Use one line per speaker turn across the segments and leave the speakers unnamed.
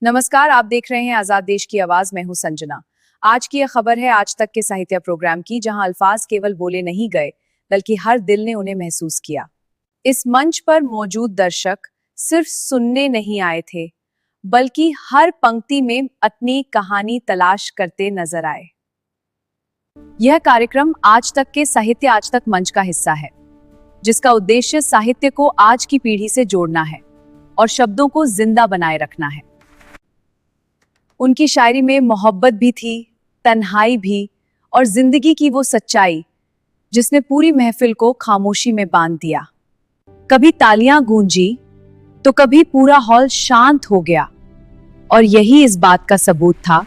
नमस्कार, आप देख रहे हैं आजाद देश की आवाज। मैं हूं संजना। आज की यह खबर है आज तक के साहित्य प्रोग्राम की, जहां अल्फाज केवल बोले नहीं गए बल्कि हर दिल ने उन्हें महसूस किया। इस मंच पर मौजूद दर्शक सिर्फ सुनने नहीं आए थे, बल्कि हर पंक्ति में अपनी कहानी तलाश करते नजर आए। यह कार्यक्रम आज तक के साहित्य आज तक मंच का हिस्सा है, जिसका उद्देश्य साहित्य को आज की पीढ़ी से जोड़ना है और शब्दों को जिंदा बनाए रखना है। उनकी शायरी में मोहब्बत भी थी, तन्हाई भी, और जिंदगी की वो सच्चाई जिसने पूरी महफिल को खामोशी में बांध दिया। कभी तालियां गूंजी तो कभी पूरा हॉल शांत हो गया, और यही इस बात का सबूत था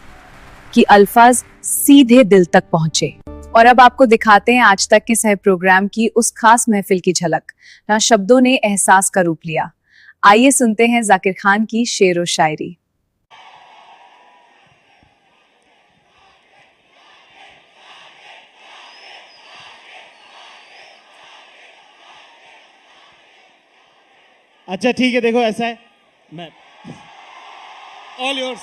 कि अल्फाज सीधे दिल तक पहुंचे। और अब आपको दिखाते हैं आज तक के सह प्रोग्राम की उस खास महफिल की झलक, जहां शब्दों ने एहसास का रूप लिया। आइए सुनते हैं जाकिर खान की शेर व शायरी।
अच्छा ठीक है, देखो ऐसा है, मैं ऑल योर्स।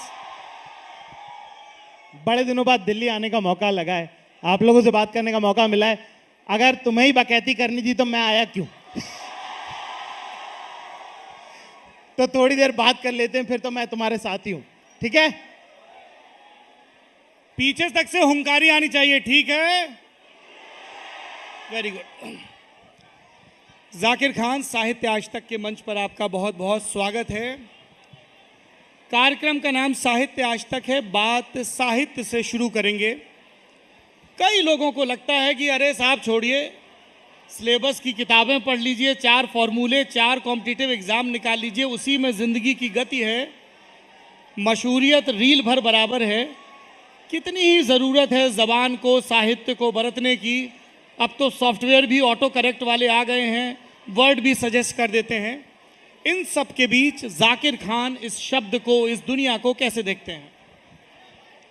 बड़े दिनों बाद दिल्ली आने का मौका लगा है, आप लोगों से बात करने का मौका मिला है। अगर तुम्हें ही बकैती करनी थी तो मैं आया क्यों? तो थोड़ी देर बात कर लेते हैं, फिर तो मैं तुम्हारे साथ ही हूं, ठीक है? पीछे तक से हुंकारी आनी चाहिए, ठीक है? Very good. जाकिर खान, साहित्य आज तक के मंच पर आपका बहुत बहुत स्वागत है। कार्यक्रम का नाम साहित्य आज तक है। बात साहित्य से शुरू करेंगे। कई लोगों को लगता है कि अरे साहब छोड़िए, सिलेबस की किताबें पढ़ लीजिए, 4 फॉर्मूले, 4 कॉम्पिटिटिव एग्जाम निकाल लीजिए, उसी में ज़िंदगी की गति है, मशहूरियत रील भर बराबर है। कितनी ही ज़रूरत है ज़बान को, साहित्य को बरतने की। अब तो सॉफ्टवेयर भी ऑटो करेक्ट वाले आ गए हैं, वर्ड भी सजेस्ट कर देते हैं। इन सब के बीच जाकिर खान इस शब्द को, इस दुनिया को कैसे देखते हैं?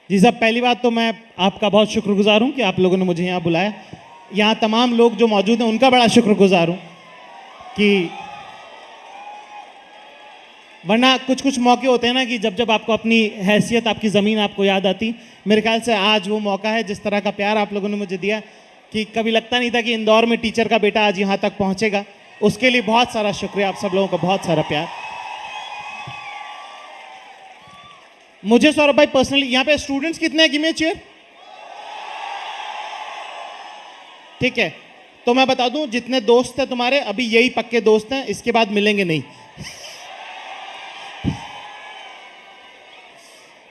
जी साहब, पहली बात तो मैं आपका बहुत शुक्रगुजार हूं कि आप लोगों ने मुझे यहाँ बुलाया। यहाँ तमाम लोग जो मौजूद हैं उनका बड़ा शुक्रगुजार हूं कि, वरना कुछ कुछ मौके होते हैं ना कि जब जब आपको अपनी हैसियत, आपकी ज़मीन आपको याद आती। मेरे ख्याल से आज वो मौका है। जिस तरह का प्यार आप लोगों ने मुझे दिया कि कभी लगता नहीं था कि इंदौर में टीचर का बेटा आज यहाँ तक पहुँचेगा, उसके लिए बहुत सारा शुक्रिया। आप सब लोगों का बहुत सारा प्यार। मुझे सौरभ भाई पर्सनली, यहाँ पे स्टूडेंट्स कितने हैं? गिव मी अ चीयर। ठीक है, तो मैं बता दूं, जितने दोस्त हैं तुम्हारे अभी यही पक्के दोस्त हैं, इसके बाद मिलेंगे नहीं।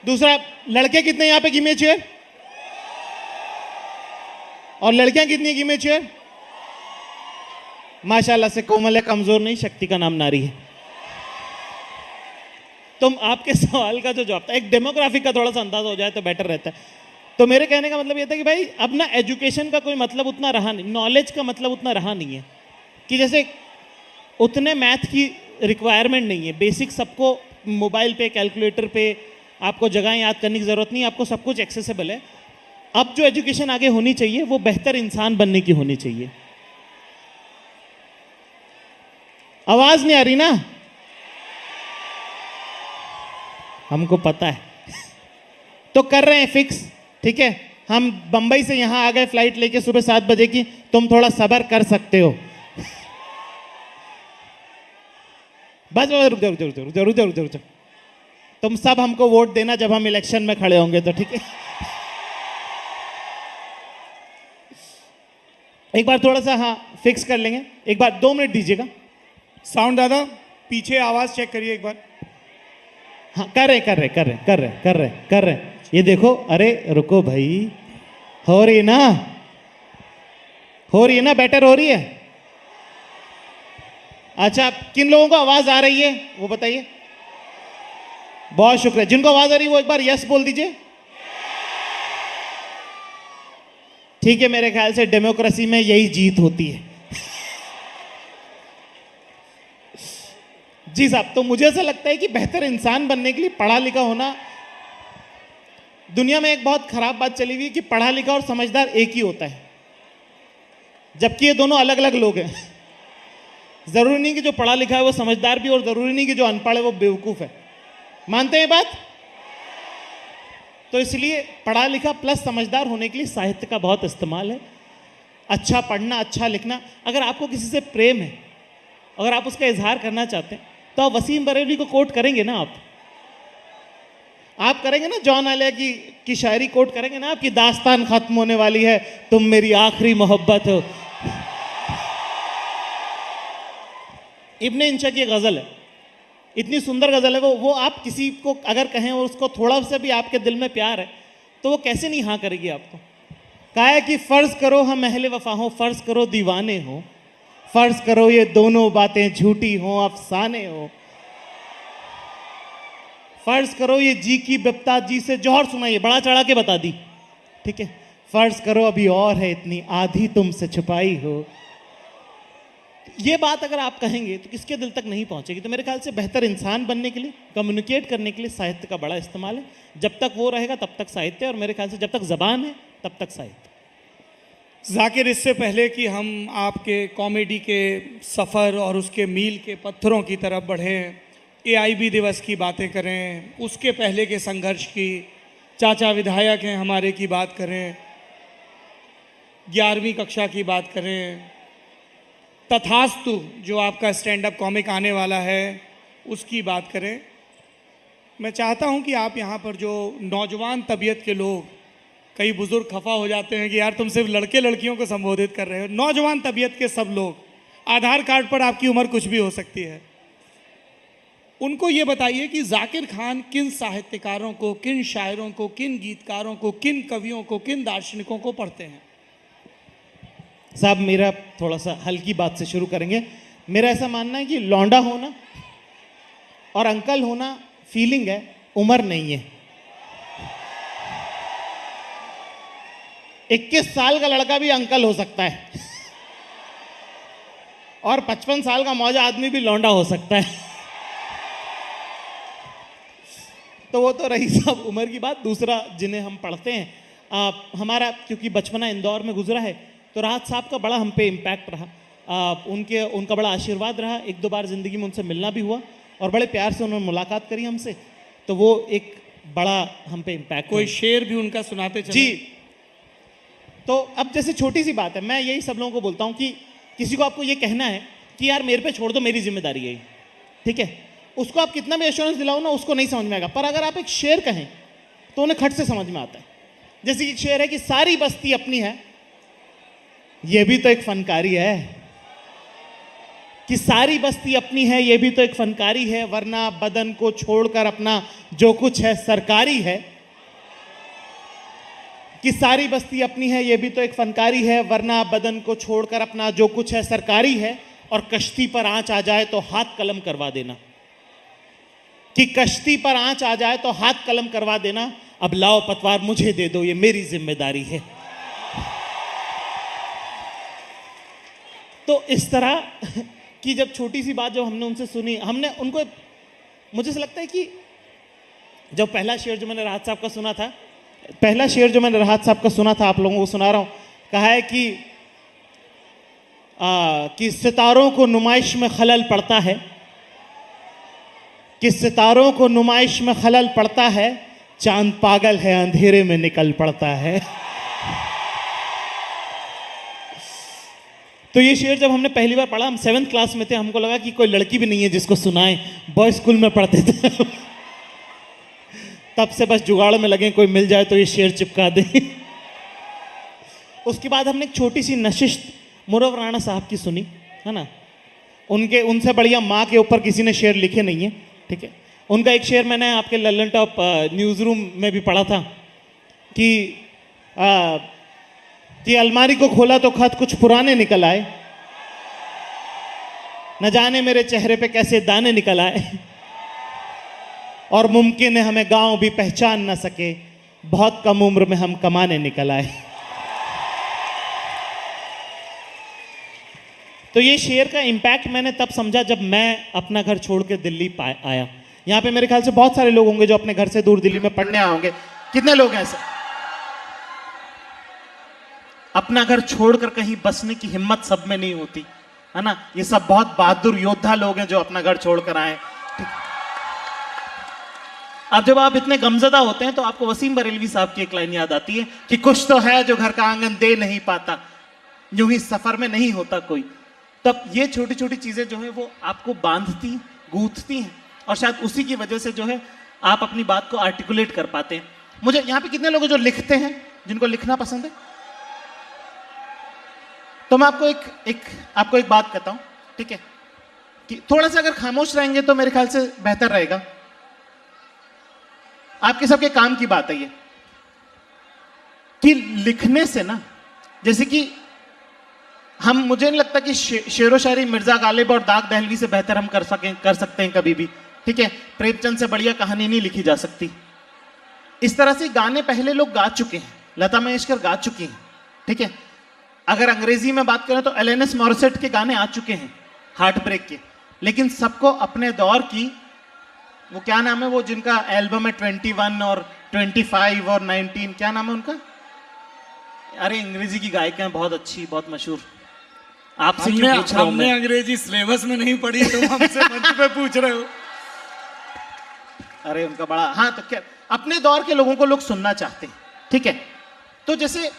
दूसरा, लड़के कितने यहाँ पे? गिव मी अ चीयर। और लड़कियां कितनी? गिव मी अ चीयर। माशाल्लाह से कोमल है, कमजोर नहीं, शक्ति का नाम नारी है। तुम आपके सवाल का जो जवाब था, एक डेमोग्राफिक का थोड़ा सा अंदाजा हो जाए तो बेटर रहता है। तो मेरे कहने का मतलब ये था कि भाई अब ना एजुकेशन का कोई मतलब उतना रहा नहीं, नॉलेज का मतलब उतना रहा नहीं है कि जैसे उतने मैथ की रिक्वायरमेंट नहीं है। बेसिक सबको मोबाइल पे, कैलकुलेटर पे, आपको जगह याद करने की ज़रूरत नहीं, आपको सब कुछ एक्सेसिबल है। अब जो एजुकेशन आगे होनी चाहिए वो बेहतर इंसान बनने की होनी चाहिए। आवाज़ नहीं आ रही ना? हमको पता है। तो कर रहे हैं फिक्स, ठीक है? हम बंबई से यहाँ आ गए फ्लाइट लेके सुबह 7 बजे की। तुम थोड़ा सब्र कर सकते हो। बस रुक जाओ, रुक जाओ। तुम सब हमको वोट देना जब हम इलेक्शन में खड़े होंगे, तो ठीक है? एक बार थोड़ा सा, हाँ, फिक्स कर लेंगे। एक बार 2 मिनट दीजिएगा। साउंड दादा, पीछे आवाज चेक करिए एक बार। हाँ, कर रहे। ये देखो, अरे रुको भाई, हो रही है ना, बेटर हो रही है। अच्छा, किन लोगों को आवाज आ रही है वो बताइए। बहुत शुक्रिया। जिनको आवाज आ रही है वो एक बार यस बोल दीजिए। ठीक है, मेरे ख्याल से डेमोक्रेसी में यही जीत होती है। जी साहब, तो मुझे ऐसा लगता है कि बेहतर इंसान बनने के लिए पढ़ा लिखा होना, दुनिया में एक बहुत खराब बात चली हुई कि पढ़ा लिखा और समझदार एक ही होता है, जबकि ये दोनों अलग अलग लोग हैं। जरूरी नहीं कि जो पढ़ा लिखा है वो समझदार भी, और जरूरी नहीं कि जो अनपढ़ है वो बेवकूफ है।
मानते हैं बात? तो इसलिए पढ़ा लिखा प्लस समझदार होने के लिए साहित्य का बहुत इस्तेमाल है। अच्छा पढ़ना, अच्छा लिखना। अगर आपको किसी से प्रेम है, अगर आप उसका इजहार करना चाहते हैं, तो आप वसीम बरेलवी को कोट करेंगे ना? आप करेंगे ना? जॉन आलिया की शायरी कोट करेंगे ना? आपकी दास्तान खत्म होने वाली है, तुम मेरी आखिरी मोहब्बत हो। इब्ने इंशा की गजल है, इतनी सुंदर गजल है वो आप किसी को अगर कहें और उसको थोड़ा सा भी आपके दिल में प्यार है तो वो कैसे नहीं हाँ करेगी आपको। कहा है कि फर्ज करो हम अहले वफा हो, फर्ज करो दीवाने हो, फर्ज करो ये दोनों बातें झूठी हो, अफसाने हो, फर्ज करो ये जी की बिपता जी से जौहर सुनाइए, बड़ा चढ़ा के बता दी, ठीक है। फर्ज करो अभी और है इतनी आधी तुमसे छुपाई हो। ये बात अगर आप कहेंगे तो किसके दिल तक नहीं पहुंचेगी। तो मेरे ख्याल से बेहतर इंसान बनने के लिए, कम्युनिकेट करने के लिए साहित्य का बड़ा इस्तेमाल है। जब तक वो रहेगा तब तक साहित्य, और मेरे ख्याल से जब तक जबान है तब तक साहित्य।
जाकिर, इससे पहले कि हम आपके कॉमेडी के सफ़र और उसके मील के पत्थरों की तरफ बढ़ें, AIB दिवस की बातें करें, उसके पहले के संघर्ष की, चाचा विधायक हैं हमारे की बात करें, 11वीं कक्षा की बात करें, तथास्तु जो आपका स्टैंड अप कॉमिक आने वाला है उसकी बात करें। मैं चाहता हूं कि आप यहाँ पर जो नौजवान तबीयत के लोग, कई बुजुर्ग खफा हो जाते हैं कि यार तुम सिर्फ लड़के लड़कियों को संबोधित कर रहे हो, नौजवान तबीयत के सब लोग, आधार कार्ड पर आपकी उम्र कुछ भी हो सकती है, उनको ये बताइए कि जाकिर खान किन साहित्यकारों को, किन शायरों को, किन गीतकारों को, किन कवियों को, किन दार्शनिकों को पढ़ते हैं।
साहब, मेरा थोड़ा सा हल्की बात से शुरू करेंगे। मेरा ऐसा मानना है कि लौंडा होना और अंकल होना फीलिंग है, उम्र नहीं है। 21 साल का लड़का भी अंकल हो सकता है और 55 साल का मौजा आदमी भी लौंडा हो सकता है। तो वो तो रही साहब उम्र की बात। दूसरा, जिन्हें हम पढ़ते हैं, हमारा क्योंकि बचपना इंदौर में गुजरा है, तो राहत साहब का बड़ा हम पे इम्पैक्ट रहा। उनका बड़ा आशीर्वाद रहा। 1-2 बार ज़िंदगी में उनसे मिलना भी हुआ और बड़े प्यार से उन्होंने मुलाकात करी हमसे, तो वो एक बड़ा हम पे इम्पैक्ट।
कोई शेर भी उनका सुनाते चले?
जी। तो अब जैसे छोटी सी बात है, मैं यही सब लोगों को बोलता हूँ कि किसी को आपको ये कहना है कि यार मेरे पे छोड़ दो, मेरी जिम्मेदारी है ये, ठीक है, उसको आप कितना भी एश्योरेंस दिलाओ ना, उसको नहीं समझ में आएगा। पर अगर आप एक शेर कहें तो उन्हें खट से समझ में आता है। जैसे एक शेर है कि सारी बस्ती अपनी है, ये भी तो एक फनकारी है, कि सारी बस्ती अपनी है, ये भी तो एक फनकारी है, वरना बदन को छोड़कर अपना जो कुछ है सरकारी है। कि सारी बस्ती अपनी है, ये भी तो एक फनकारी है, वरना बदन को छोड़कर अपना जो कुछ है सरकारी है। और कश्ती पर आंच आ जाए तो हाथ कलम करवा देना, कि कश्ती पर आंच आ जाए तो हाथ कलम करवा देना, अब लाओ पतवार मुझे दे दो, ये मेरी जिम्मेदारी है। तो इस तरह की जब छोटी सी बात जब हमने उनसे सुनी, हमने उनको, मुझे ऐसा लगता है कि जब पहला शेर जो मैंने राहत साहब का सुना था, आप लोगों को सुना रहा हूं। कहा है कि सितारों को नुमाइश में खलल पड़ता है, कि सितारों को नुमाइश में खलल पड़ता है, चांद पागल है अंधेरे में निकल पड़ता है। तो ये शेर जब हमने पहली बार पढ़ा, हम 7th क्लास में थे, हमको लगा कि कोई लड़की भी नहीं है जिसको सुनाए, बॉय स्कूल में पढ़ते थे। तब से बस जुगाड़ में लगे कोई मिल जाए तो ये शेर चिपका दे। उसके बाद हमने एक छोटी सी नशिश मुरव राणा साहब की सुनी, है ना। उनसे बढ़िया माँ के ऊपर किसी ने शेर लिखे नहीं है, ठीक है। उनका एक शेर मैंने आपके लल्लन टॉप न्यूज़ रूम में भी पढ़ा था कि अलमारी को खोला तो खत कुछ पुराने निकल आए, न जाने मेरे चेहरे पे कैसे दाने निकल आए, और मुमकिन है हमें गांव भी पहचान न सके, बहुत कम उम्र में हम कमाने निकल आए। तो ये शेर का इम्पैक्ट मैंने तब समझा जब मैं अपना घर छोड़ के दिल्ली आया। यहाँ पे मेरे ख्याल से बहुत सारे लोग होंगे जो अपने घर से दूर दिल्ली में पढ़ने आए होंगे। कितने लोग हैं ऐसे? अपना घर छोड़कर कहीं बसने की हिम्मत सब में नहीं होती, है ना। ये सब बहुत बहादुर योद्धा लोग हैं जो अपना घर छोड़कर आए। अब जब आप इतने गमजदा होते हैं तो आपको वसीम बरेलवी साहब की एक लाइन याद आती है कि कुछ तो है जो घर का आंगन दे नहीं पाता, यूं ही सफर में नहीं होता कोई। तब ये छोटी छोटी चीजें जो है वो आपको बांधती, गूंथती हैं, और शायद उसी की वजह से जो है आप अपनी बात को आर्टिकुलेट कर पाते हैं। मुझे यहाँ पे कितने लोग जो लिखते हैं, जिनको लिखना पसंद है? तो मैं आपको एक बात कहता हूं, ठीक है, कि थोड़ा सा अगर खामोश रहेंगे तो मेरे ख्याल से बेहतर रहेगा। आपके सबके काम की बात है ये, कि लिखने से ना, जैसे कि मुझे नहीं लगता कि शेरो शायरी मिर्जा गालिब और दाग दहलवी से बेहतर हम कर सकते हैं कभी भी, ठीक है। प्रेमचंद से बढ़िया कहानी नहीं लिखी जा सकती। इस तरह से गाने पहले लोग गा चुके हैं, लता मंगेशकर गा चुकी हैं, ठीक है। अगर अंग्रेजी में बात करें तो एलेनिस मॉरिसेट के गाने आ चुके हैं हार्ट ब्रेक के, लेकिन सबको अपने दौर की, वो क्या नाम है वो जिनका एल्बम है 21 और 25 और 19, क्या नाम है उनका? अरे अंग्रेजी की गायिका है, बहुत अच्छी, बहुत मशहूर। आपसे क्यों पूछ रहा हूं मैं?
हमने अंग्रेजी सिलेबस में नहीं पढ़ी, तुम हमसे मंच पे पूछ रहे हो।
अरे उनका बड़ा, हाँ, तो क्या अपने दौर के लोगों को लोग सुनना चाहते हैं, ठीक है। तो जैसे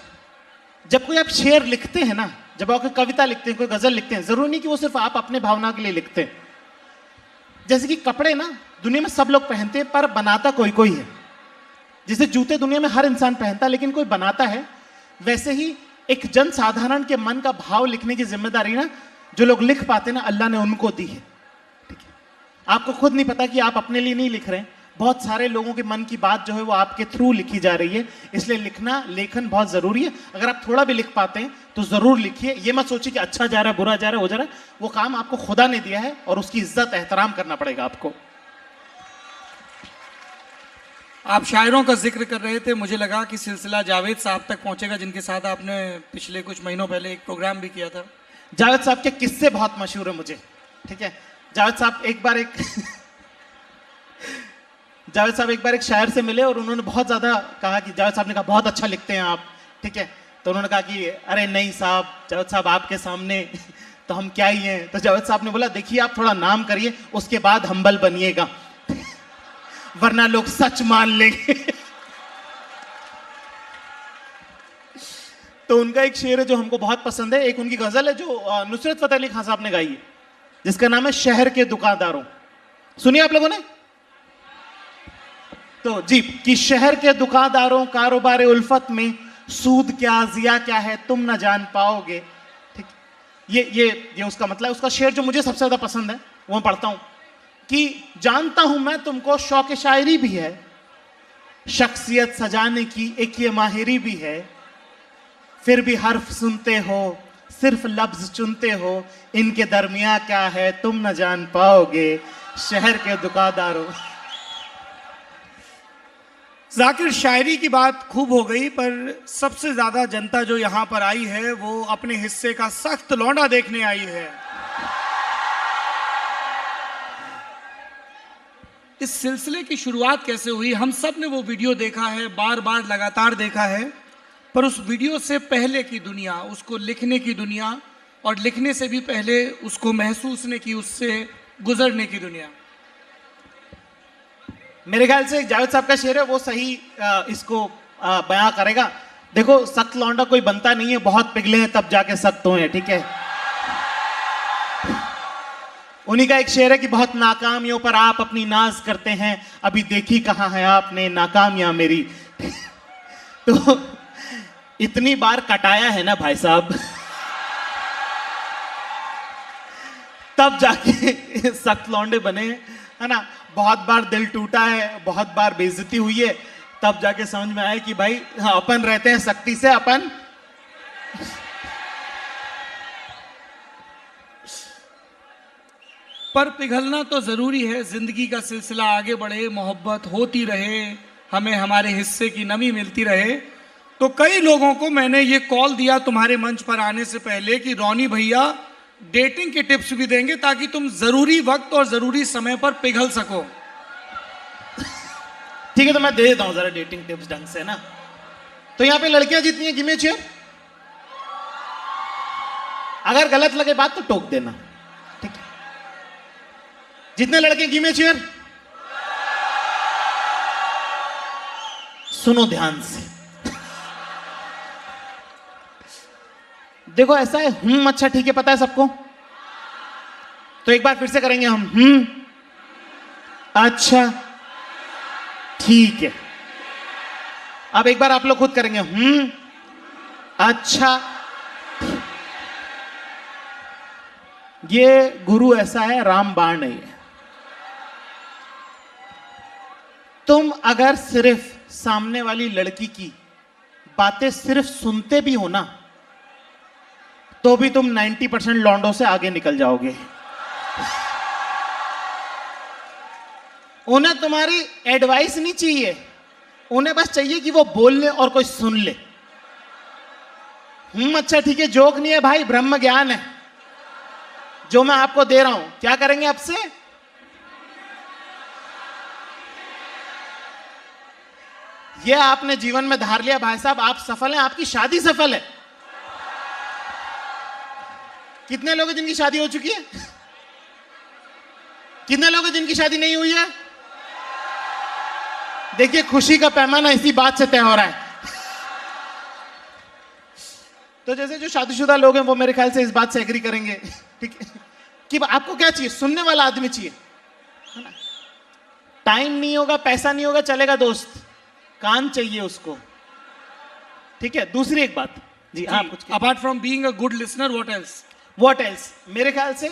जब कोई आप शेर लिखते हैं ना, जब आप कोई कविता लिखते हैं, कोई गजल लिखते हैं, जरूरी नहीं कि वो सिर्फ आप अपने भावना के लिए लिखते हैं। जैसे कि कपड़े ना दुनिया में सब लोग पहनते हैं, पर बनाता कोई कोई है। जैसे जूते दुनिया में हर इंसान पहनता है लेकिन कोई बनाता है, वैसे ही एक जन साधारण के मन का भाव लिखने की जिम्मेदारी ना जो लोग लिख पाते ना, अल्लाह ने उनको दी है, ठीक है। आपको खुद नहीं पता कि आप अपने लिए नहीं लिख रहे हैं, बहुत सारे लोगों के मन की बात जो है वो आपके थ्रू लिखी जा रही है। इसलिए लेखन बहुत जरूरी है। अगर आप थोड़ा भी लिख पाते हैं तो जरूर लिखिए। ये मत सोचिए कि अच्छा जा रहा है, बुरा जा रहा है, हो जा रहा है। वो काम आपको खुदा ने दिया है और उसकी इज्जत एहतराम करना पड़ेगा आपको।
आप शायरों का जिक्र कर रहे थे, मुझे लगा कि सिलसिला जावेद साहब तक पहुंचेगा, जिनके साथ आपने पिछले कुछ महीनों पहले एक प्रोग्राम भी किया था।
जावेद साहब के किस्से बहुत मशहूर है मुझे, ठीक है। जावेद साहब एक बार एक शायर से मिले और उन्होंने बहुत ज्यादा कहा कि जावेद साहब ने कहा बहुत अच्छा लिखते हैं आप, ठीक है। तो उन्होंने कहा कि अरे नहीं साहब, जावेद साहब आपके सामने तो हम क्या ही हैं। तो जावेद साहब ने बोला देखिए आप थोड़ा नाम करिए, उसके बाद हम्बल बनिएगा, वरना लोग सच मान लेंगे। तो उनका एक शेर है जो हमको बहुत पसंद है, एक उनकी गजल है जो नुसरत फतेह अली खान साहब ने गाई है, जिसका नाम है शहर के दुकानदारों। सुनिए आप लोगों ने तो जी, कि शहर के दुकानदारों कारोबार उल्फत में सूद क्या जिया क्या है तुम न जान पाओगे, ठीक। ये उसका मतलब, उसका शेर जो मुझे सबसे ज्यादा पसंद है वो मैं पढ़ता हूं कि जानता हूं मैं तुमको शौक शायरी भी है, शख्सियत सजाने की एक ये माहिरी भी है, फिर भी हर्फ सुनते हो सिर्फ लफ्ज चुनते हो, इनके दरमिया क्या है तुम न जान पाओगे, शहर के दुकानदारों।
जाकिर, शायरी की बात खूब हो गई, पर सबसे ज्यादा जनता जो यहां पर आई है वो अपने हिस्से का सख्त लौंडा देखने आई है। इस सिलसिले की शुरुआत कैसे हुई? हम सब ने वो वीडियो देखा है, बार बार लगातार देखा है, पर उस वीडियो से पहले की दुनिया, उसको लिखने की दुनिया, और लिखने से भी पहले उसको महसूसने की, उससे गुजरने की दुनिया।
मेरे ख्याल से जावेद साहब का शेर है वो सही इसको बयां करेगा। देखो सख्त लौंडा कोई बनता नहीं है, बहुत पिघले हैं तब जाके सख्त हुए हैं, ठीक है। उन्हीं का एक शेर है कि बहुत नाकामियों पर आप अपनी नाज करते हैं, अभी देखी कहां है आपने नाकामियां मेरी। तो इतनी बार कटाया है ना भाई साहब, तब जाके सख्त लौंडे बने हैं, है ना। बहुत बार दिल टूटा है, बहुत बार बेइज्जती हुई है, तब जाके समझ में आया कि भाई हाँ, अपन रहते हैं सख्ती से, अपन
पर पिघलना तो जरूरी है, जिंदगी का सिलसिला आगे बढ़े, मोहब्बत होती रहे, हमें हमारे हिस्से की नमी मिलती रहे। तो कई लोगों को मैंने ये कॉल दिया तुम्हारे मंच पर आने से पहले कि रॉनी भैया डेटिंग के टिप्स भी देंगे ताकि तुम जरूरी वक्त और जरूरी समय पर पिघल सको।
ठीक है, तो मैं दे देता हूं जरा डेटिंग टिप्स ढंग से ना। तो यहां पे लड़कियां जितनी हैं, गिव मी चेयर। अगर गलत लगे बात तो टोक देना, ठीक है। जितने लड़के गिव मी चेयर। सुनो ध्यान से। देखो ऐसा है, अच्छा ठीक है, पता है सबको। तो एक बार फिर से करेंगे हम। अच्छा ठीक है। अब एक बार आप लोग खुद करेंगे अच्छा। ये गुरु ऐसा है, रामबाण नहीं है। तुम अगर सिर्फ सामने वाली लड़की की बातें सिर्फ सुनते भी हो ना, तो भी तुम 90% लौंडों से आगे निकल जाओगे। उन्हें तुम्हारी एडवाइस नहीं चाहिए, उन्हें बस चाहिए कि वो बोल ले और कोई सुन ले। अच्छा ठीक है, जोक नहीं है भाई, ब्रह्म ज्ञान है जो मैं आपको दे रहा हूं। क्या करेंगे अब से? ये आपने जीवन में धार लिया भाई साहब, आप सफल हैं, आपकी शादी सफल है। कितने लोग हैं जिनकी शादी हो चुकी है? कितने लोग हैं जिनकी शादी नहीं हुई है? देखिए, खुशी का पैमाना इसी बात से तय हो रहा है। तो जैसे जो शादीशुदा लोग हैं वो मेरे ख्याल से इस बात से एग्री करेंगे, ठीक है, कि आपको क्या चाहिए? सुनने वाला आदमी चाहिए, है ना? टाइम नहीं होगा, पैसा नहीं होगा, चलेगा दोस्त, कान चाहिए उसको, ठीक है। दूसरी एक बात जी, आप कुछ
apart from being a good listener,
what else? मेरे ख्याल से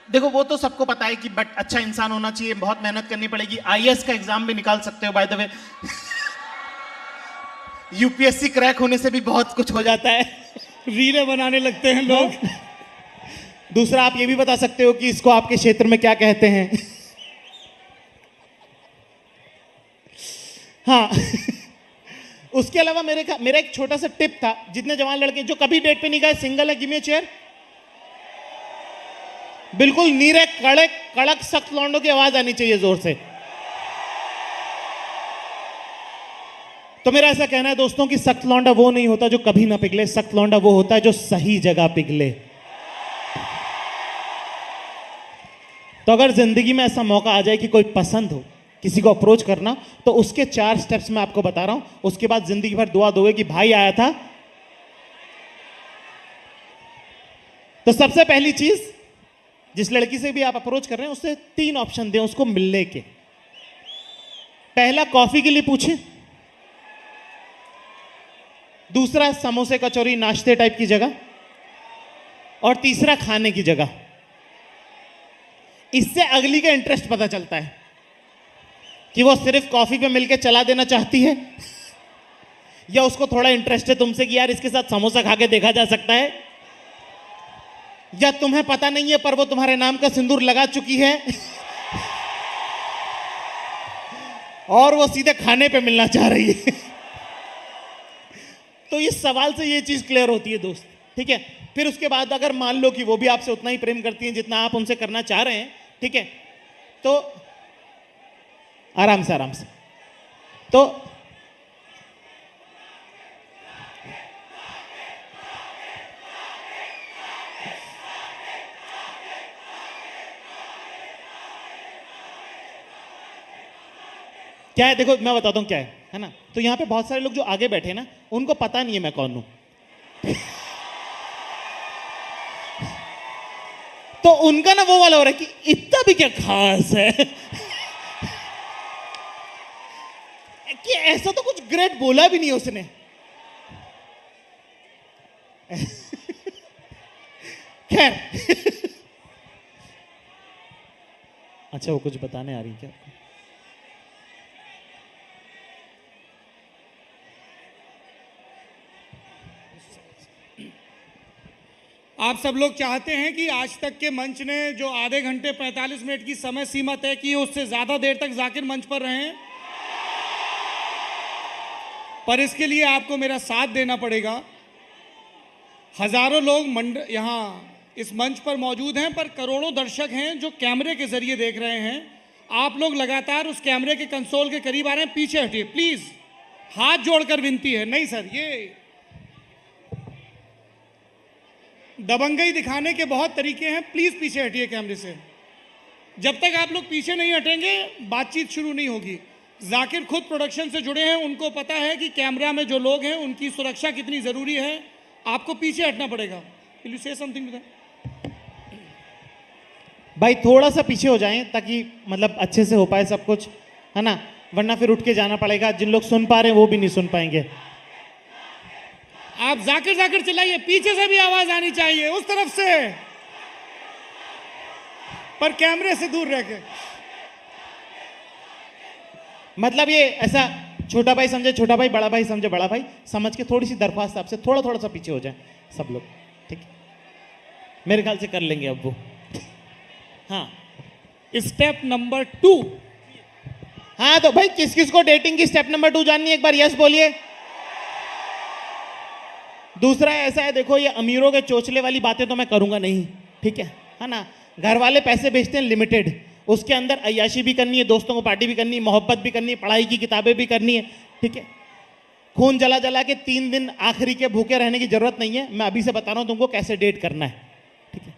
देखो, वो तो सबको पता है कि बट अच्छा इंसान होना चाहिए, बहुत मेहनत करनी पड़ेगी। आईएएस का एग्जाम भी निकाल सकते हो by the way. UPSC crack होने से भी बहुत कुछ हो जाता है।
रीलें बनाने लगते हैं लोग।
दूसरा, आप ये भी बता सकते हो कि इसको आपके क्षेत्र में क्या कहते हैं। हाँ। उसके अलावा मेरा एक छोटा सा टिप था, जितने जवान लड़के जो कभी डेट पे नहीं गए, सिंगल है, गिव मी अ चेयर। बिल्कुल नीरे कड़क कड़क सख्त लौंडों की आवाज आनी चाहिए जोर से। तो मेरा ऐसा कहना है दोस्तों कि सख्त लौंडा वो नहीं होता जो कभी ना पिघले, सख्त लौंडा वो होता है जो सही जगह पिघले। तो अगर जिंदगी में ऐसा मौका आ जाए कि कोई पसंद हो, किसी को अप्रोच करना, तो उसके 4 स्टेप्स मैं आपको बता रहा हूं। उसके बाद जिंदगी भर दुआ दोगे कि भाई आया था। तो सबसे पहली चीज, जिस लड़की से भी आप अप्रोच कर रहे हैं उससे 3 ऑप्शन दें उसको मिलने के। पहला, कॉफी के लिए पूछें। दूसरा, समोसे कचौरी नाश्ते टाइप की जगह। और तीसरा, खाने की जगह। इससे अगली का इंटरेस्ट पता चलता है कि वो सिर्फ कॉफी पे मिलके चला देना चाहती है या उसको थोड़ा इंटरेस्ट है तुमसे कि यार इसके साथ समोसा खा के देखा जा सकता है, या तुम्हें पता नहीं है पर वो तुम्हारे नाम का सिंदूर लगा चुकी है और वो सीधे खाने पे मिलना चाह रही है। तो इस सवाल से ये चीज क्लियर होती है दोस्त, ठीक है। फिर उसके बाद अगर मान लो कि वो भी आपसे उतना ही प्रेम करती हैं जितना आप उनसे करना चाह रहे हैं, ठीक है, तो आराम से तो क्या है, देखो मैं बताता हूं क्या है ना। तो यहां पे बहुत सारे लोग जो आगे बैठे हैं ना, उनको पता नहीं है मैं कौन हूं। तो उनका ना वो वाला हो रहा है कि इतना भी क्या खास है कि ऐसा तो कुछ ग्रेट बोला भी नहीं उसने। खैर। अच्छा, वो कुछ बताने आ रही क्या?
आप सब लोग चाहते हैं कि आज तक के मंच ने जो आधे घंटे 45 मिनट की समय सीमा तय की है उससे ज्यादा देर तक जाकिर मंच पर रहें, पर इसके लिए आपको मेरा साथ देना पड़ेगा। हजारों लोग यहाँ इस मंच पर मौजूद हैं, पर करोड़ों दर्शक हैं जो कैमरे के जरिए देख रहे हैं। आप लोग लगातार उस कैमरे के कंसोल के करीब आ रहे हैं, पीछे हटिए प्लीज, हाथ जोड़कर विनती है। नहीं सर, ये दबंगई दिखाने के बहुत तरीके हैं, प्लीज पीछे हटिए कैमरे से। जब तक आप लोग पीछे नहीं हटेंगे बातचीत शुरू नहीं होगी। जाकिर खुद प्रोडक्शन से जुड़े हैं, उनको पता है कि कैमरा में जो लोग हैं उनकी सुरक्षा कितनी ज़रूरी है। आपको पीछे हटना पड़ेगा। Will you say something to that?
भाई थोड़ा सा पीछे हो जाएं ताकि मतलब अच्छे से हो पाए सब कुछ, है ना, वरना फिर उठ के जाना पड़ेगा। जिन लोग सुन पा रहे हैं वो भी नहीं सुन पाएंगे।
आप जाकिर जाकिर चिल्लाइए, पीछे से भी आवाज आनी चाहिए, उस तरफ से, पर कैमरे से दूर रह के।
मतलब ये ऐसा छोटा भाई समझे छोटा भाई, बड़ा भाई समझे बड़ा भाई, समझ के थोड़ी सी दरख्वास्त आपसे, थोड़ा थोड़ा सा पीछे हो जाए सब लोग, ठीक है? मेरे ख्याल से कर लेंगे अब वो। हाँ,
स्टेप नंबर 2।
हाँ तो भाई किस किस को डेटिंग की स्टेप नंबर 2 जाननी है, एक बार यस बोलिए। दूसरा ऐसा है, देखो ये अमीरों के चोचले वाली बातें तो मैं करूंगा नहीं, ठीक है ना। घर वाले पैसे भेजते हैं लिमिटेड, उसके अंदर अय्याशी भी करनी है, दोस्तों को पार्टी भी करनी है, मोहब्बत भी करनी है, पढ़ाई की किताबें भी करनी है, ठीक है। खून जला जला के 3 दिन आखिरी के भूखे रहने की जरूरत नहीं है। मैं अभी से बता रहा हूं तुमको कैसे डेट करना है, ठीक है।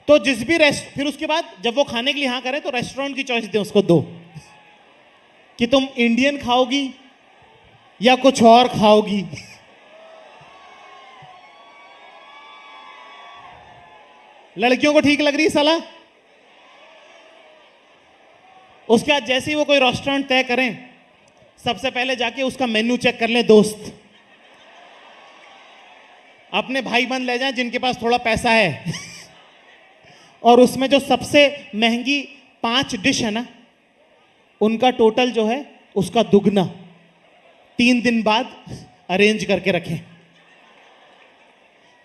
तो जिस भी फिर उसके बाद जब वो खाने के लिए हाँ करे तो रेस्टोरेंट की चॉइस दे उसको, दो कि तुम इंडियन खाओगी या कुछ और खाओगी। लड़कियों को ठीक लग रही है सलाह? उसके बाद जैसे ही वो कोई रेस्टोरेंट तय करें, सबसे पहले जाके उसका मेन्यू चेक कर लें दोस्त। अपने भाई बंद ले जाएं जिनके पास थोड़ा पैसा है और उसमें जो सबसे महंगी 5 डिश है ना, उनका टोटल जो है उसका दुगना 3 दिन बाद अरेंज करके रखें।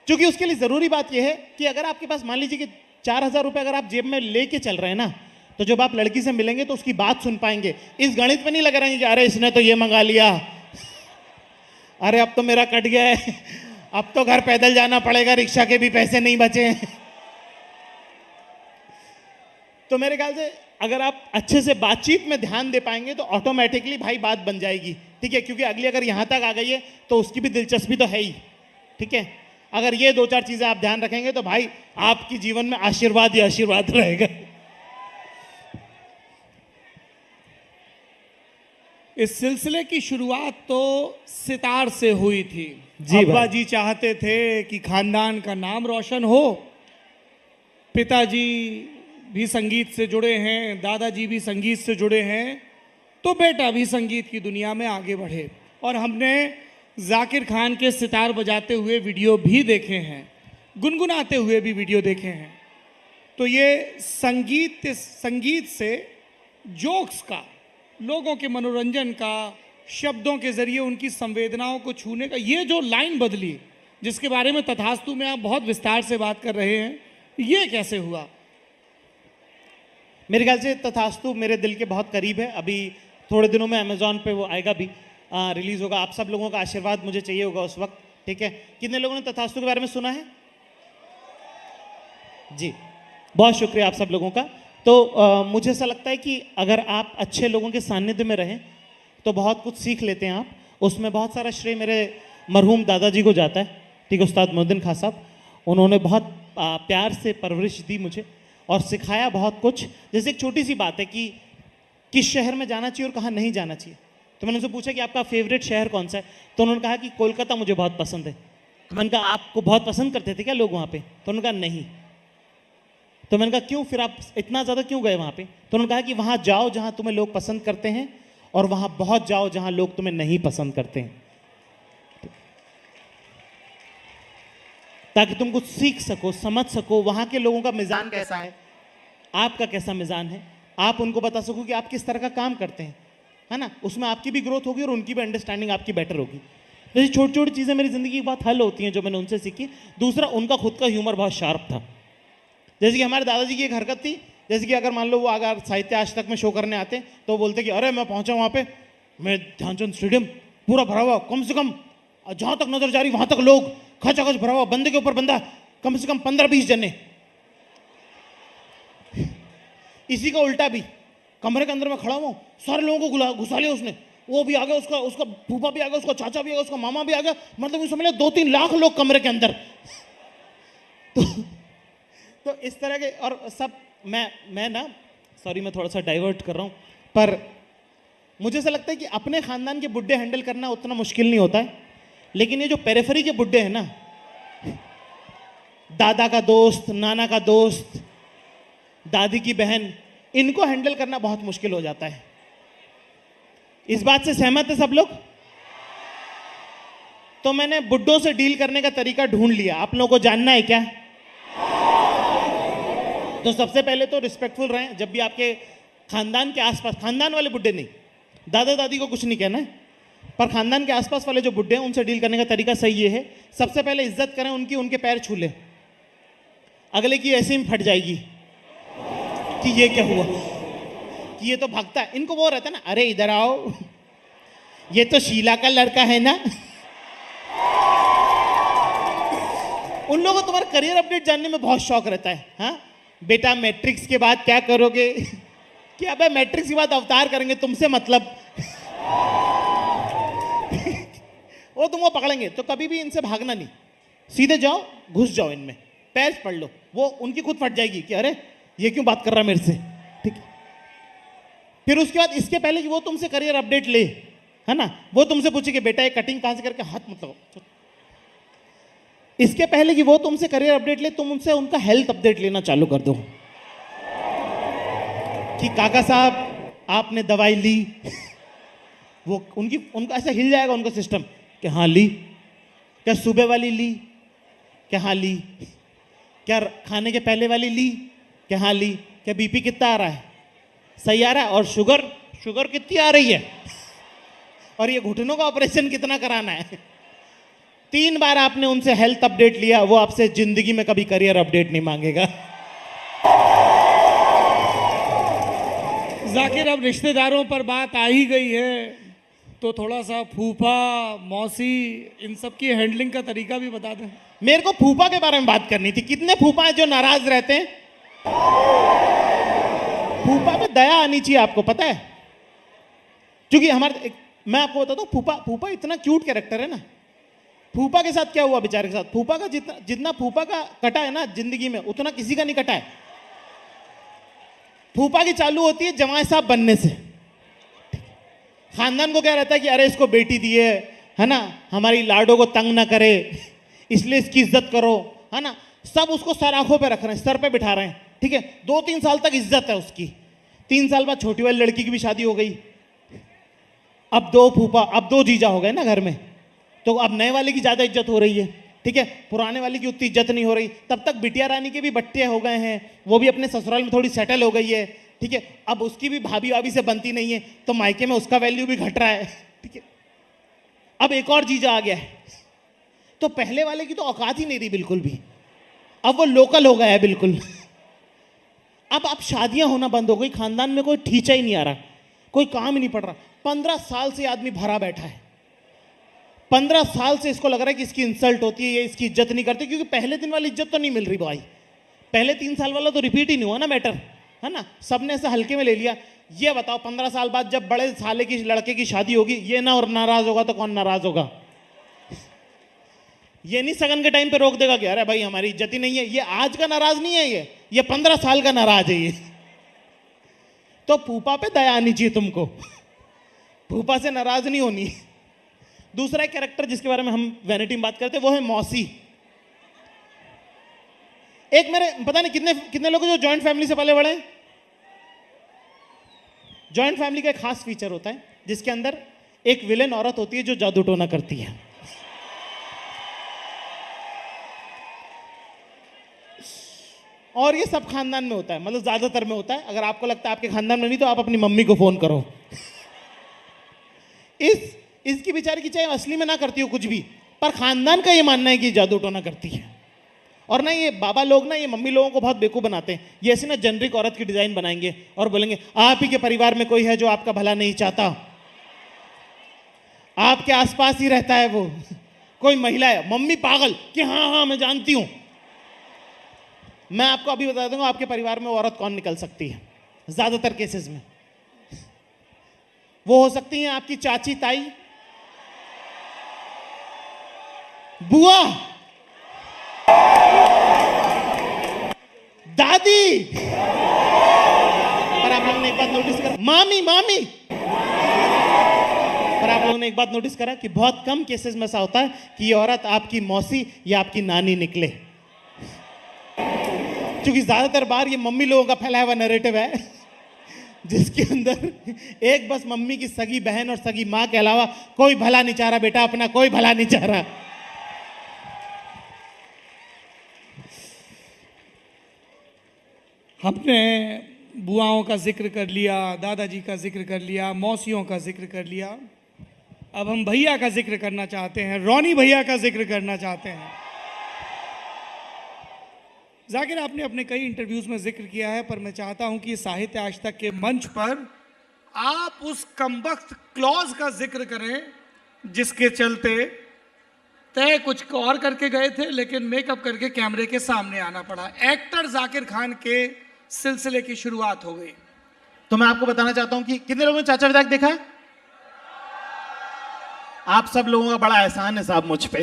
क्योंकि उसके लिए जरूरी बात यह है कि अगर आपके पास मान लीजिए कि 4,000 रुपए अगर आप जेब में लेके चल रहे हैं ना, तो जब आप लड़की से मिलेंगे तो उसकी बात सुन पाएंगे। इस गणित पे नहीं लग रहे हैं कि अरे इसने तो ये मंगा लिया, अरे अब तो मेरा कट गया है, अब तो घर पैदल जाना पड़ेगा, रिक्शा के भी पैसे नहीं बचे हैं। तो मेरे ख्याल से अगर आप अच्छे से बातचीत में ध्यान दे पाएंगे तो ऑटोमेटिकली भाई बात बन जाएगी, ठीक है। क्योंकि अगली अगर यहां तक आ गई है तो उसकी भी दिलचस्पी तो है ही, ठीक है। अगर ये 2-4 चीजें आप ध्यान रखेंगे तो भाई आपकी जीवन में आशीर्वाद ही आशीर्वाद रहेगा।
इस सिलसिले की शुरुआत तो सितार से हुई थी।
जी
अब्बा
भाई।
जी चाहते थे कि खानदान का नाम रोशन हो, पिताजी भी संगीत से जुड़े हैं, दादाजी भी संगीत से जुड़े हैं, तो बेटा भी संगीत की दुनिया में आगे बढ़े। और हमने जाकिर खान के सितार बजाते हुए वीडियो भी देखे हैं, गुनगुनाते हुए भी वीडियो देखे हैं। तो ये संगीत से जोक्स का, लोगों के मनोरंजन का, शब्दों के जरिए उनकी संवेदनाओं को छूने का, ये जो लाइन बदली जिसके बारे में तथास्तु में आप बहुत विस्तार से बात कर रहे हैं, ये कैसे हुआ?
मेरे ख्याल से तथास्तु मेरे दिल के बहुत करीब है। अभी थोड़े दिनों में अमेजोन पे वो आएगा भी, रिलीज होगा। आप सब लोगों का आशीर्वाद मुझे चाहिए होगा उस वक्त, ठीक है। कितने लोगों ने तथास्तु के बारे में सुना है? जी, बहुत शुक्रिया आप सब लोगों का। तो मुझे ऐसा लगता है कि अगर आप अच्छे लोगों के सानिध्य में रहें तो बहुत कुछ सीख लेते हैं आप। उसमें बहुत सारा श्रेय मेरे मरहूम दादाजी को जाता है, ठीक है, उस्ताद मोहद्दीन खां साहब। उन्होंने बहुत प्यार से परवरिश दी मुझे और सिखाया बहुत कुछ। जैसे एक छोटी सी बात है कि किस शहर में जाना चाहिए और कहाँ नहीं जाना चाहिए। तो मैंने उनसे पूछा कि आपका फेवरेट शहर कौन सा है, तो उन्होंने कहा कि कोलकाता मुझे बहुत पसंद है। मैंने कहा आपको बहुत पसंद करते थे क्या लोग वहाँ पे? तो उन्होंने कहा नहीं। तो मैंने कहा क्यों, फिर आप इतना ज़्यादा क्यों गए वहाँ पे? तो उन्होंने कहा कि वहाँ जाओ जहाँ तुम्हें लोग पसंद करते हैं और वहाँ बहुत जाओ जहाँ लोग तुम्हें नहीं पसंद करते हैं, ताकि तुम कुछ सीख सको, समझ सको वहाँ के लोगों का मिजान कैसा है, आपका कैसा मिजान है, आप उनको बता सको कि आप किस तरह का काम करते हैं, है ना। उसमें आपकी भी ग्रोथ होगी और उनकी भी अंडरस्टैंडिंग आपकी बेटर होगी। जैसे छोटी छोटी चीज़ें मेरी ज़िंदगी की बहुत हल होती हैं जो मैंने उनसे सीखी। दूसरा, उनका खुद का ह्यूमर बहुत शार्प था। जैसे कि हमारे दादाजी की एक हरकत थी, जैसे कि अगर मान लो वो अगर साहित्य आज तक में शो करने आते तो वो बोलते कि अरे मैं पहुंचा वहाँ पे, मैं ध्यानचंद स्टेडियम पूरा भरा हुआ, कम से कम जहाँ तक नजर जा रही वहाँ तक लोग, खचाखच भरा हुआ, बंदे के ऊपर बंदा, कम से कम 15-20 जने। इसी का उल्टा भी, कमरे के अंदर मैं खड़ा हुआ, सारे लोगों को घुसा लिया उसने, वो भी आ गया, उसका फूफा भी आ गया, उसका चाचा भी आ गया, उसका मामा भी आ गया, मतलब समझ लो 2-3 लाख लोग कमरे के अंदर। तो इस तरह के, और सब मैं ना, सॉरी मैं थोड़ा सा डाइवर्ट कर रहा हूँ, पर मुझे ऐसा लगता है कि अपने खानदान के बुड्ढे हैंडल करना उतना मुश्किल नहीं होता है, लेकिन ये जो पेरिफेरी के बुड्ढे हैं ना, दादा का दोस्त, नाना का दोस्त, दादी की बहन, इनको हैंडल करना बहुत मुश्किल हो जाता है। इस बात से सहमत है सब लोग? तो मैंने बुड्ढों से डील करने का तरीका ढूंढ लिया। आप लोगों को जानना है क्या? तो सबसे पहले तो रिस्पेक्टफुल रहें। जब भी आपके खानदान के आसपास, खानदान वाले बुड्ढे नहीं, दादा दादी को कुछ नहीं कहना है, पर खानदान के आसपास वाले जो बुड्ढे हैं उनसे डील करने का तरीका सही ये है, सबसे पहले इज्जत करें उनकी, उनके पैर छू लें। अगले की ऐसे ही फट जाएगी कि ये क्या हुआ, कि ये तो भागता है। इनको वो रहता है ना, अरे इधर आओ, ये तो शीला का लड़का है ना। उन लोगों को तुम्हारा करियर अपडेट जानने में बहुत शौक रहता है। हाँ बेटा, मैट्रिक्स के बाद क्या करोगे? क्या भाई, मैट्रिक्स के बाद अवतार करेंगे, तुमसे मतलब। वो तुमको पकड़ेंगे तो कभी भी इनसे भागना नहीं, सीधे जाओ, घुस जाओ इनमें, पैर पढ़ लो। वो उनकी खुद फट जाएगी कि अरे ये क्यों बात कर रहा है मेरे से, ठीक है। फिर उसके बाद, इसके पहले कि वो तुमसे करियर अपडेट ले, है ना, वो तुमसे पूछे कि बेटा ये कटिंग कहां से करके हाथ मत लगाओ। इसके पहले कि वो तुमसे करियर अपडेट ले, तुम उनसे उनका हेल्थ अपडेट लेना चालू कर दो कि काका साहब आपने दवाई ली। वो उनका ऐसा हिल जाएगा उनका सिस्टम कि हाँ ली। क्या सुबह वाली ली? क्या हाँ ली? क्या खाने के पहले वाली ली? क्या हाँ ली? क्या बीपी कितना आ रहा है? सही आ रहा है? और शुगर कितनी आ रही है? और ये घुटनों का ऑपरेशन कितना कराना है? 3 बार आपने उनसे हेल्थ अपडेट लिया, वो आपसे जिंदगी में कभी करियर अपडेट नहीं मांगेगा।
जाकिर, अब रिश्तेदारों पर बात आ ही गई है तो थोड़ा सा फूफा, मौसी, इन सब की हैंडलिंग का तरीका भी बता दें।
मेरे को फूफा के बारे में बात करनी थी। कितने फूफा हैं जो नाराज रहते हैं? फूफा में दया आनी चाहिए, आपको पता है? क्योंकि मैं आपको बताता हूँ, फूफा इतना क्यूट कैरेक्टर है ना। फूफा के साथ क्या हुआ बेचारे के साथ? फूफा का जितना फूफा का कटा है ना जिंदगी में, उतना किसी का नहीं कटा है। फूफा की चालू होती है जमाई साहब बनने से। खानदान को क्या रहता है कि अरे इसको बेटी दी है ना, हमारी लाडो को तंग ना करे, इसलिए इसकी इज्जत करो, है ना। सब उसको सर आंखों पे रख रहे हैं, सर पे बिठा रहे हैं, ठीक है। 2-3 साल तक इज्जत है उसकी। 3 साल बाद छोटी वाली लड़की की भी शादी हो गई। अब 2 फूफा, अब 2 जीजा हो गए ना घर में, तो अब नए वाले की ज्यादा इज्जत हो रही है, ठीक है। पुराने वाले की उतनी इज्जत नहीं हो रही। तब तक बिटिया रानी के भी बट्टे हो गए हैं, वो भी अपने ससुराल में थोड़ी सेटल हो गई है, ठीक है। अब उसकी भी भाभी वाभी से बनती नहीं है, तो मायके में उसका वैल्यू भी घट रहा है, ठीक है। अब एक और जीजा आ गया है, तो पहले वाले की तो औकात ही नहीं रही बिल्कुल भी। अब वो लोकल हो गया है बिल्कुल। अब शादियां होना बंद हो गई, खानदान में कोई ठीचा ही नहीं आ रहा, कोई काम ही नहीं पड़ रहा। 15 साल से आदमी भरा बैठा है। 15 साल से इसको लग रहा है कि इसकी इंसल्ट होती है, ये इसकी इज्जत नहीं करते, क्योंकि पहले दिन वाली इज्जत तो नहीं मिल रही भाई। पहले 3 साल वाला तो रिपीट ही नहीं हुआ ना मैटर, है ना। सबने ऐसा हल्के में ले लिया। ये बताओ 15 साल बाद जब बड़े साले की लड़के की शादी होगी, ये ना और नाराज होगा तो कौन नाराज होगा? ये नहीं सगन के टाइम पे रोक देगा कि अरे भाई हमारी इज्जत ही नहीं है। ये आज का नाराज नहीं है, ये 15 साल का नाराज है ये। तो फूफा पे दया आनी चाहिए तुमको, फूफा से नाराज नहीं होनी। दूसरा एक कैरेक्टर जिसके बारे में हम वैनिटी में बात करते हैं, वो है मौसी। एक मेरे पता नहीं कितने लोग जो जॉइंट फैमिली से पले बड़े हैं। जॉइंट फैमिली का एक खास फीचर होता है जिसके अंदर एक विलेन औरत होती है जो जादू टोना करती है। और ये सब खानदान में होता है, मतलब ज्यादातर में होता है। अगर आपको लगता है आपके खानदान में नहीं, तो आप अपनी मम्मी को फोन करो। इसकी बेचारी की चाहे असली में ना करती हो कुछ भी, पर खानदान का ये मानना है कि जादू टोना करती है। और ना ये बाबा लोग ना, ये मम्मी लोगों को बहुत बेवकूफ बनाते हैं। ये ऐसे ना जेनरिक औरत की डिजाइन बनाएंगे और बोलेंगे आप ही के परिवार में कोई है जो आपका भला नहीं चाहता, आपके आसपास ही रहता है वो, कोई महिला है। मम्मी पागल कि हाँ मैं जानती हूं। मैं आपको अभी बता दूंगा आपके परिवार में वो औरत कौन निकल सकती है। ज्यादातर केसेस में वो हो सकती है आपकी चाची, ताई, बुआ, दादी। पर आप लोगों ने एक बात नोटिस कर, मामी लोगों ने एक बात नोटिस करा कि बहुत कम केसेस में ऐसा होता है कि ये औरत आपकी मौसी या आपकी नानी निकले, क्योंकि ज्यादातर बार ये मम्मी लोगों का फैलाया हुआ नैरेटिव है जिसके अंदर एक बस मम्मी की सगी बहन और सगी माँ के अलावा कोई भला नहीं चाह रहा बेटा अपना, कोई भला नहीं चाह रहा।
हमने बुआओं का जिक्र कर लिया, दादाजी का जिक्र कर लिया, मौसियों का जिक्र कर लिया। अब हम भैया का जिक्र करना चाहते हैं, रॉनी भैया का जिक्र करना चाहते हैं। जाकिर, आपने अपने कई इंटरव्यूज में जिक्र किया है, पर मैं चाहता हूं कि साहित्य आज तक के मंच पर आप उस कमबख्त क्लॉज का जिक्र करें जिसके चलते तय कुछ और करके गए थे लेकिन मेकअप करके कैमरे के सामने आना पड़ा। एक्टर जाकिर खान के सिलसिले की शुरुआत हो गई।
तो मैं आपको बताना चाहता हूं कि कितने लोगों ने चाचा विधायक देखा है? आप सब लोगों का बड़ा एहसान है साहब मुझ पे।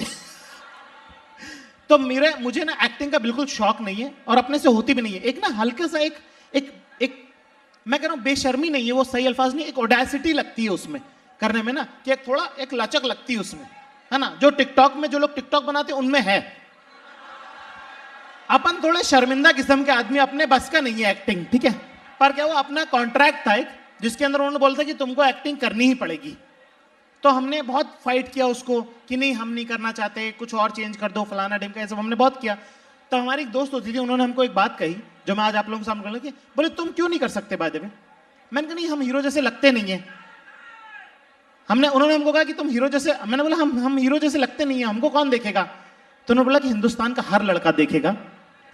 तो मुझे ना एक्टिंग का बिल्कुल शौक नहीं है और अपने से होती भी नहीं है। एक ना हल्का सा एक मैं कह रहा हूं बेशर्मी नहीं है, वो सही अल्फाज नहीं, एक ओडेसिटी लगती है उसमें करने में ना, कि एक थोड़ा एक लचक लगती है उसमें, है ना, जो टिकटॉक में जो लोग टिकटॉक बनाते हैं उनमें है। अपन थोड़े शर्मिंदा किस्म के आदमी, अपने बस का नहीं है एक्टिंग, ठीक है। पर क्या वो अपना कॉन्ट्रैक्ट था एक, जिसके अंदर उन्होंने बोला था कि तुमको एक्टिंग करनी ही पड़ेगी। तो हमने बहुत फाइट किया उसको कि नहीं हम नहीं करना चाहते, कुछ और चेंज कर दो, फलाना ढिमका, ये सब हमने बहुत किया। तो हमारी एक दोस्त होती थी, उन्होंने हमको एक बात कही जो मैं आज आप लोगों के सामने बोलने की, बोले तुम क्यों नहीं कर सकते बाय द वे। मैंने कहा नहीं, हम हीरो जैसे लगते नहीं है। उन्होंने हमको कहा कि तुम हीरो जैसे, मैंने बोला हम हीरो जैसे लगते नहीं है, हमको कौन देखेगा। तो उन्होंने बोला कि हिंदुस्तान का हर लड़का देखेगा,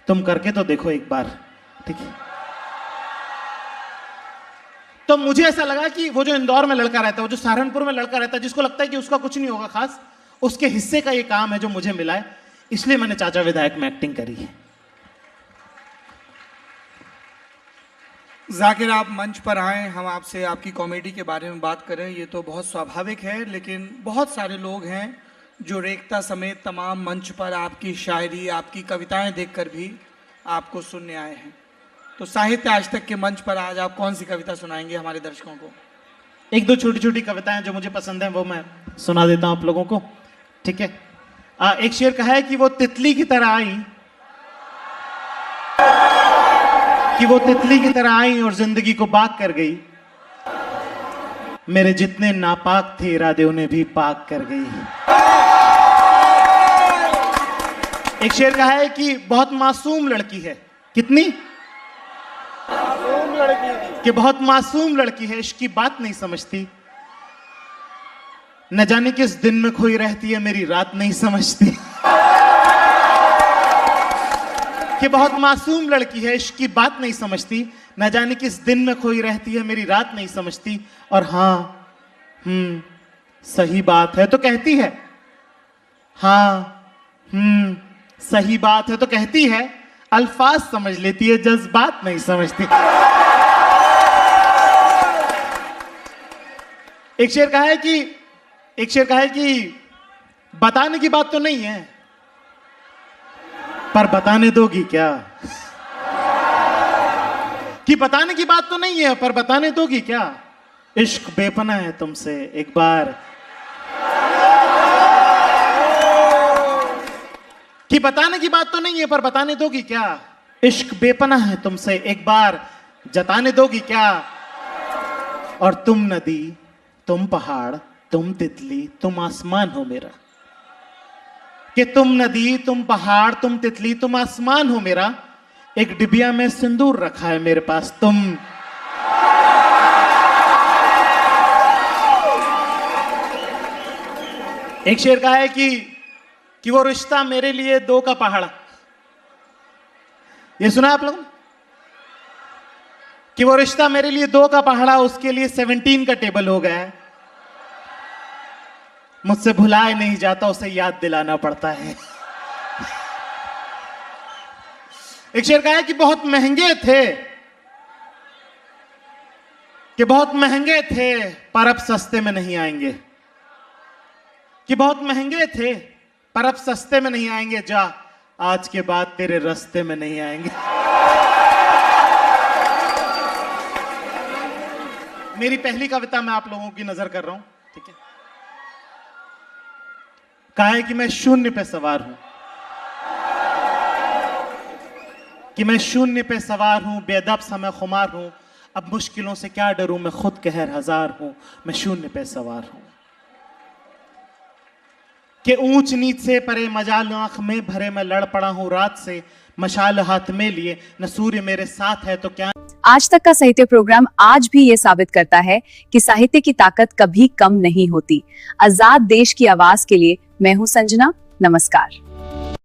तुम करके तो देखो एक बार, ठीक है। तो मुझे ऐसा लगा कि वो जो इंदौर में लड़का रहता है, वो जो सहारनपुर में लड़का रहता है, जिसको लगता है कि उसका कुछ नहीं होगा खास, उसके हिस्से का ये काम है जो मुझे मिला है, इसलिए मैंने चाचा विधायक में एक्टिंग करी है।
जाकिर, आप मंच पर आए, हम आपसे आपकी कॉमेडी के बारे में बात करें, ये तो बहुत स्वाभाविक है, लेकिन बहुत सारे लोग हैं जो रेखता समेत तमाम मंच पर आपकी शायरी, आपकी कविताएं देखकर भी आपको सुनने आए हैं। तो साहित्य आज तक के मंच पर आज आप कौन सी कविता सुनाएंगे हमारे दर्शकों को?
एक दो छोटी छोटी कविताएं जो मुझे पसंद हैं वो मैं सुना देता हूं आप लोगों को, ठीक है। एक शेर कहा है कि वो तितली की तरह आई, कि वो तितली की तरह आई और जिंदगी को बाग कर गई, मेरे जितने नापाक थे इरादे उन्हें भी पाक कर गई। एक शेर कहा है कि बहुत मासूम लड़की है, कितनी मासूम लड़की, कि बहुत मासूम लड़की है, इश्क की बात नहीं समझती, न जाने किस दिन में खोई रहती है, मेरी रात नहीं समझती। कि बहुत मासूम लड़की है, इश्क की बात नहीं समझती, न जाने किस दिन में खोई रहती है, मेरी रात नहीं समझती। और हाँ सही बात है तो कहती है, हाँ सही बात है तो कहती है, अल्फाज समझ लेती है, जज्बात नहीं समझती। एक शेर कहा है कि बताने की बात तो नहीं है, पर बताने दोगी क्या। कि बताने की बात तो नहीं है, पर बताने दोगी क्या। इश्क बेपना है तुमसे एक बार, कि बताने की बात तो नहीं है, पर बताने दोगी क्या। इश्क बेपना है तुमसे एक बार, जताने दोगी क्या। और तुम नदी, तुम पहाड़, तुम तितली, तुम आसमान हो मेरा। कि तुम नदी, तुम पहाड़, तुम तितली, तुम आसमान हो मेरा, एक डिबिया में सिंदूर रखा है मेरे पास तुम। एक शेर का है कि वो रिश्ता मेरे लिए 2 का पहाड़, ये सुना आप लोग? कि वो रिश्ता मेरे लिए 2 का पहाड़ा, उसके लिए 17 का टेबल हो गया है। मुझसे भुलाए नहीं जाता, उसे याद दिलाना पड़ता है। एक शेर का है कि बहुत महंगे थे, कि बहुत महंगे थे, पर अब सस्ते में नहीं आएंगे। कि बहुत महंगे थे, पर अब सस्ते में नहीं आएंगे, जा आज के बाद तेरे रास्ते में नहीं आएंगे। मेरी पहली कविता मैं आप लोगों की नजर कर रहा हूं, ठीक है। कहा है कि मैं शून्य पे सवार हूं, कि मैं शून्य पे सवार हूं, बेदब सा मैं खुमार हूं, अब मुश्किलों से क्या डरूं, मैं खुद कहर हजार हूं, मैं शून्य पे सवार हूं। कि ऊंच नीच से परे मजाल आंख में भरे मैं लड़ पड़ा हूं रात से, मशाल हाथ में लिए न सूर्य मेरे साथ है तो क्या।
आज तक का साहित्य प्रोग्राम आज भी ये साबित करता है कि साहित्य की ताकत कभी कम नहीं होती। आजाद देश की आवाज के लिए मैं हूं संजना। नमस्कार।